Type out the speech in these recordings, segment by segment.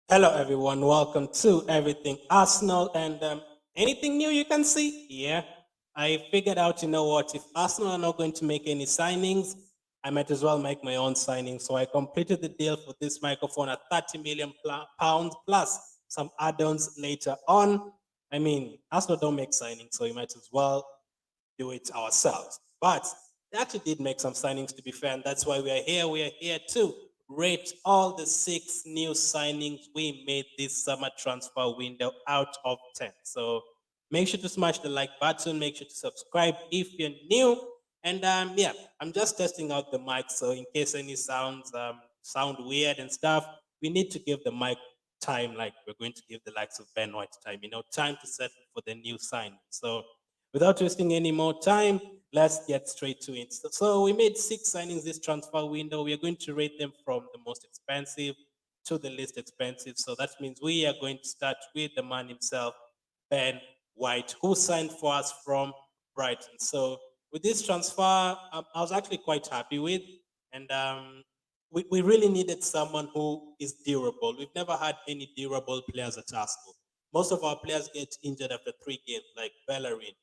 Hello, everyone. Welcome to Everything Arsenal. And anything new you can see? Yeah, I figured out, you know what? If Arsenal are not going to make any signings, I might as well make my own signing. So I completed the deal for this microphone at 30 million pounds plus some add ons later on. I mean, Arsenal don't make signings, so we might as well do it ourselves. But they actually did make some signings, to be fair, and that's why we are here. We are here to rate all the 6 new signings we made this summer transfer window out of 10. So make sure to smash the like button. Make sure to subscribe if you're new. And yeah, I'm just testing out the mic. So in case any sounds sound weird and stuff, we need to give the mic time, like we're going to give the likes of Ben White time, time to settle for the new sign. So without wasting any more time, let's get straight to it. So we made 6 signings this transfer window. We are going to rate them from the most expensive to the least expensive. So that means we are going to start with the man himself, Ben White, who signed for us from Brighton. So with this transfer, I was actually quite happy with, and we really needed someone who is durable. We've never had any durable players at Arsenal. Most of our players get injured after 3 games, like Bellerin.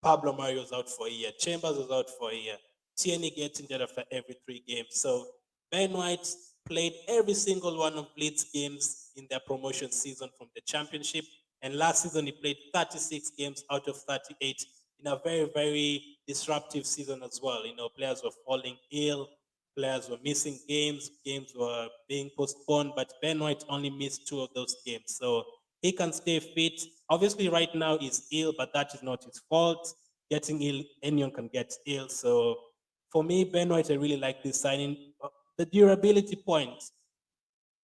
Pablo Mario's out for a year. Chambers is out for a year. Tierney gets injured after every 3 games. So Ben White played every single one of Leeds games in their promotion season from the championship. And last season he played 36 games out of 38 in a very, very disruptive season as well. Players were falling ill, players were missing games were being postponed, but Ben White only missed 2 of those games. So he can stay fit. Obviously, right now he's ill, but that is not his fault. Getting ill, anyone can get ill. So for me, Ben White, I really like this signing. The durability point,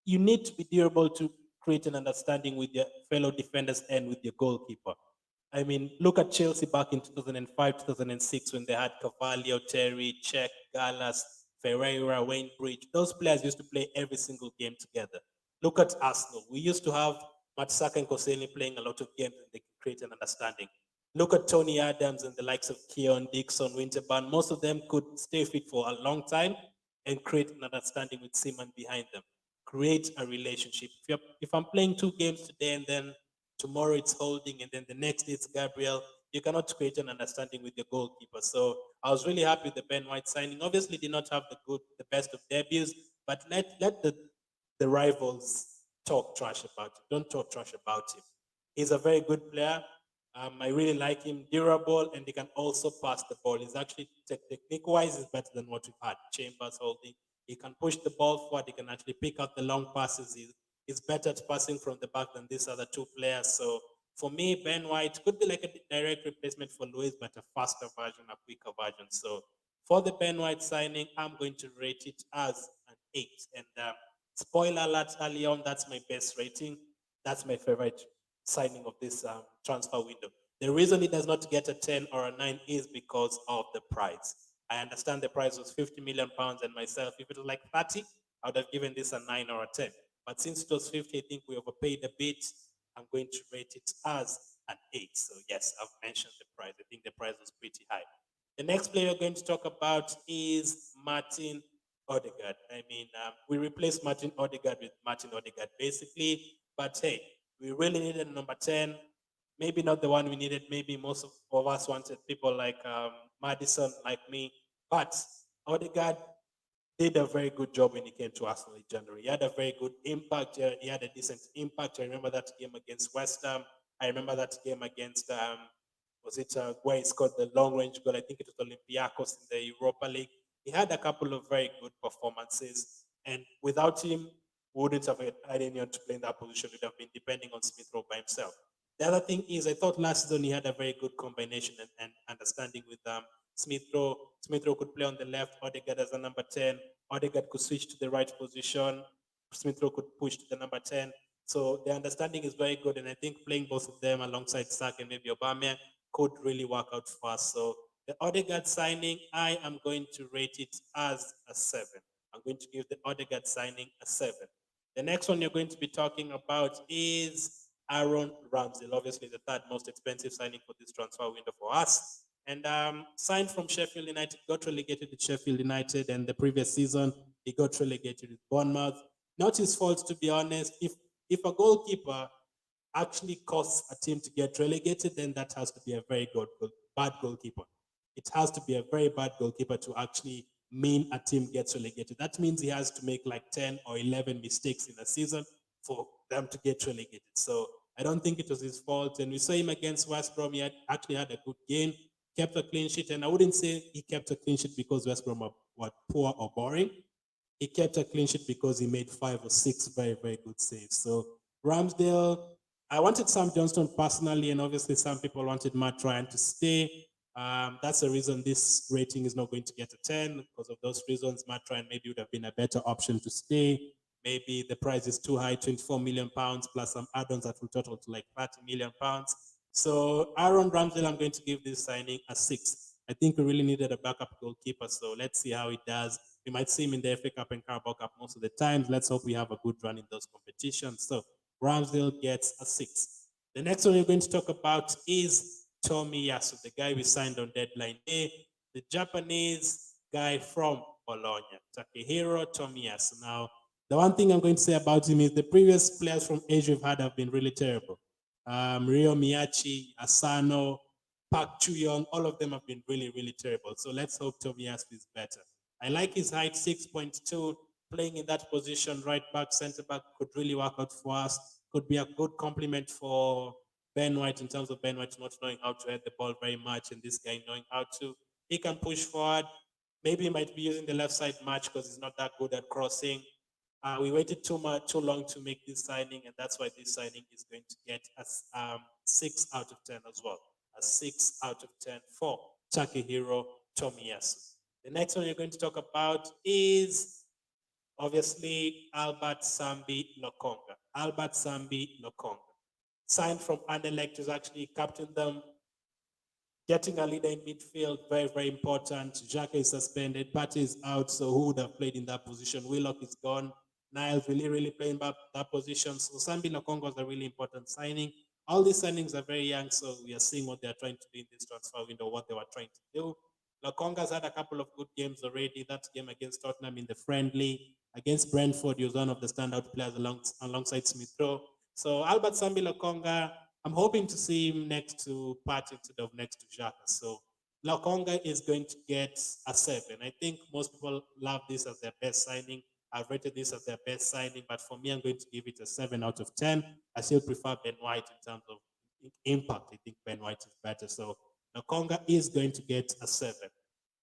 you need to be durable to create an understanding with your fellow defenders and with your goalkeeper. I mean, look at Chelsea back in 2005, 2006 when they had Carvalho, Terry, Czech, Gallas, Ferreira, Wayne Bridge. Those players used to play every single game together. Look at Arsenal. We used to have Matsaka and Koscielny playing a lot of games and they can create an understanding. Look at Tony Adams and the likes of Keon, Dixon, Winterburn. Most of them could stay fit for a long time and create an understanding with Seaman behind them. Create a relationship. If I'm playing 2 games today and then tomorrow it's Holding and then the next day it's Gabriel, you cannot create an understanding with your goalkeeper. So I was really happy with the Ben White signing. Obviously, did not have the best of debuts, but let the rivals talk trash about him. Don't talk trash about him. He's a very good player. I really like him, durable, and he can also pass the ball. He's actually technique-wise is better than what we've had. Chambers Holding. He can push the ball forward. He can actually pick up the long passes. He's better at passing from the back than these other 2 players. So for me, Ben White could be like a direct replacement for Luis, but a faster version, a quicker version. So for the Ben White signing, I'm going to rate it as an 8. And spoiler alert early on, that's my best rating. That's my favorite signing of this transfer window. The reason it does not get a 10 or a 9 is because of the price. I understand the price was 50 million pounds, and myself, if it was like 30, I would have given this a 9 or a 10. But since it was 50, I think we overpaid a bit. I'm going to rate it as an 8. So, yes, I've mentioned the price. I think the price was pretty high. The next player we're going to talk about is Martin Odegaard. I mean, we replaced Martin Odegaard with Martin Odegaard, basically. But hey, we really needed a number 10. Maybe not the one we needed. Maybe most of us wanted people like Madison, like me. But Odegaard did a very good job when he came to Arsenal in January. He had a very good impact. He had a decent impact. I remember that game against West Ham. I remember that game against, was it where he scored the long range goal? I think it was Olympiacos in the Europa League. He had a couple of very good performances. And without him, we wouldn't have had anyone to play in that position. We'd have been depending on Smith Rowe by himself. The other thing is, I thought last season he had a very good combination and understanding with Smith Rowe. Smith Rowe could play on the left, Odegaard as a number 10. Odegaard could switch to the right position. Smith Rowe could push to the number 10. So the understanding is very good. And I think playing both of them alongside Saka and maybe Obama could really work out for us. So the Odegaard signing, I am going to rate it as a 7. I'm going to give the Odegaard signing a 7. The next one you're going to be talking about is Aaron Ramsdale, obviously the third most expensive signing for this transfer window for us. And signed from Sheffield United, got relegated to Sheffield United, and the previous season he got relegated with Bournemouth. Not his fault, to be honest. if a goalkeeper actually costs a team to get relegated, then that has to be a very bad goalkeeper. It has to be a very bad goalkeeper to actually mean a team gets relegated. That means he has to make like 10 or 11 mistakes in a season for them to get relegated. So I don't think it was his fault. And we saw him against West Brom. He actually had a good game, kept a clean sheet. And I wouldn't say he kept a clean sheet because West Brom were poor or boring. He kept a clean sheet because he made 5 or 6 very, very good saves. So Ramsdale, I wanted Sam Johnston personally, and obviously some people wanted Matt Ryan to stay. That's the reason this rating is not going to get a 10 because of those reasons. Matt Ryan maybe would have been a better option to stay. Maybe the price is too high, £24 million plus some add-ons that will total to like £30 million. So Aaron Ramsdale, I'm going to give this signing a 6. I think we really needed a backup goalkeeper, so let's see how he does. We might see him in the FA Cup and Carabao Cup most of the time. Let's hope we have a good run in those competitions. So Ramsdale gets a 6. The next one we're going to talk about is Tomiyasu, the guy we signed on deadline day, the Japanese guy from Bologna, Takehiro Tomiyasu. Now, the one thing I'm going to say about him is the previous players from Asia we've had have been really terrible. Ryo Miyachi, Asano, Park Chu-young, all of them have been really, really terrible. So let's hope Tomiyasu is better. I like his height, 6.2. Playing in that position, right back, centre back, could really work out for us. Could be a good compliment for Ben White in terms of Ben White not knowing how to head the ball very much, and this guy knowing how to. He can push forward. Maybe he might be using the left side much because he's not that good at crossing. We waited too long to make this signing, and that's why this signing is going to get a 6 out of 10 as well. A 6 out of 10 for Takehiro Tomiyasu. The next one you're going to talk about is obviously Albert Sambi Lokonga. Albert Sambi Lokonga. Signed from Anderlecht, who's actually captained them. Getting a leader in midfield, very, very important. Xhaka is suspended. Partey is out, so who would have played in that position? Willock is gone. Niles really playing that position. So Sambi Lokonga was a really important signing. All these signings are very young, so we are seeing what they're trying to do in this transfer window, what they were trying to do. Lokonga's had a couple of good games already. That game against Tottenham in the friendly. Against Brentford, he was one of the standout players alongside Smith Rowe. So Albert Sambi Lokonga, I'm hoping to see him next to Partey instead of next to Xhaka. So Lokonga is going to get a 7. I think most people love this as their best signing. I've rated this as their best signing, but for me, I'm going to give it a 7 out of 10. I still prefer Ben White in terms of impact. I think Ben White is better. So Lokonga is going to get a 7.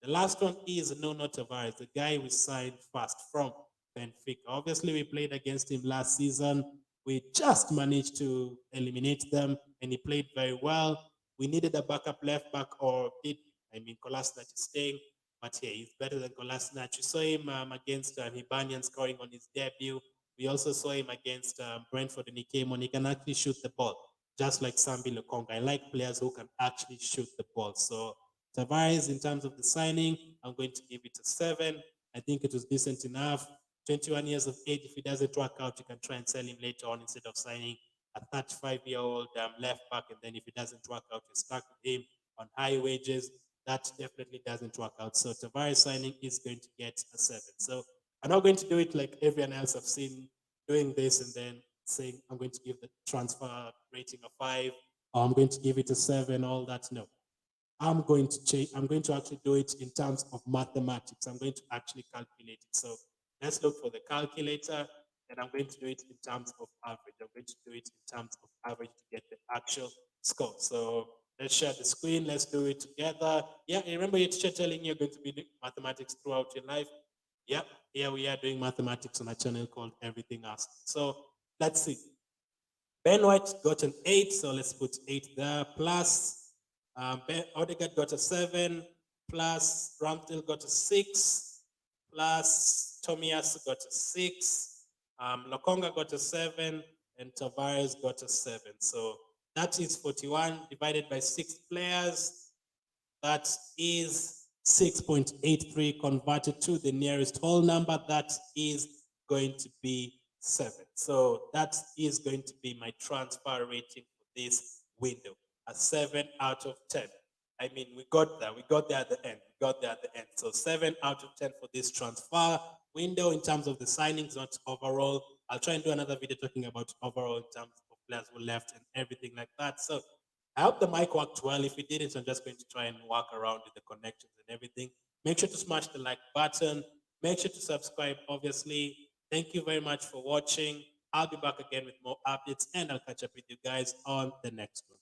The last one is Nuno Tavares, the guy we signed fast from Benfica. Obviously, we played against him last season. We just managed to eliminate them, and he played very well. We needed a backup left back, Kolasinac is staying, but yeah, he's better than Kolasinac. We saw him against Hibernian scoring on his debut. We also saw him against Brentford, and he came on. He can actually shoot the ball, just like Sambi Lokonga. I like players who can actually shoot the ball. So Tavares, in terms of the signing, I'm going to give it a 7. I think it was decent enough. 21 years of age, if it doesn't work out, you can try and sell him later on instead of signing a 35-year-old left back. And then if it doesn't work out, you're stuck with him on high wages. That definitely doesn't work out. So Tavares signing is going to get a 7. So I'm not going to do it like everyone else I've seen doing this and then saying I'm going to give the transfer rating a 5, or I'm going to give it a 7, all that. No. I'm going to change. I'm going to actually do it in terms of mathematics. I'm going to actually calculate it. So let's look for the calculator, and I'm going to do it in terms of average. I'm going to do it in terms of average to get the actual score. So let's share the screen. Let's do it together. Yeah, remember your teacher telling you you're going to be doing mathematics throughout your life? Yeah, here we are doing mathematics on a channel called Everything Arsenal. So let's see. Ben White got an 8, so let's put 8 there, plus Odegaard got a 7, plus Ramsdale got a 6, plus Tomiyasu got a 6, Lokonga got a 7, and Tavares got a 7. So that is 41 divided by 6 players. That is 6.83 converted to the nearest whole number. That is going to be 7. So that is going to be my transfer rating for this window. A 7 out of 10. I mean, we got there. We got there at the end. We got there at the end. So 7 out of 10 for this transfer window in terms of the signings, not overall. I'll try and do another video talking about overall in terms of players who left and everything like that. So I hope the mic worked well. If it didn't, I'm just going to try and work around with the connections and everything. Make sure to smash the like button. Make sure to subscribe, obviously. Thank you very much for watching. I'll be back again with more updates, and I'll catch up with you guys on the next one.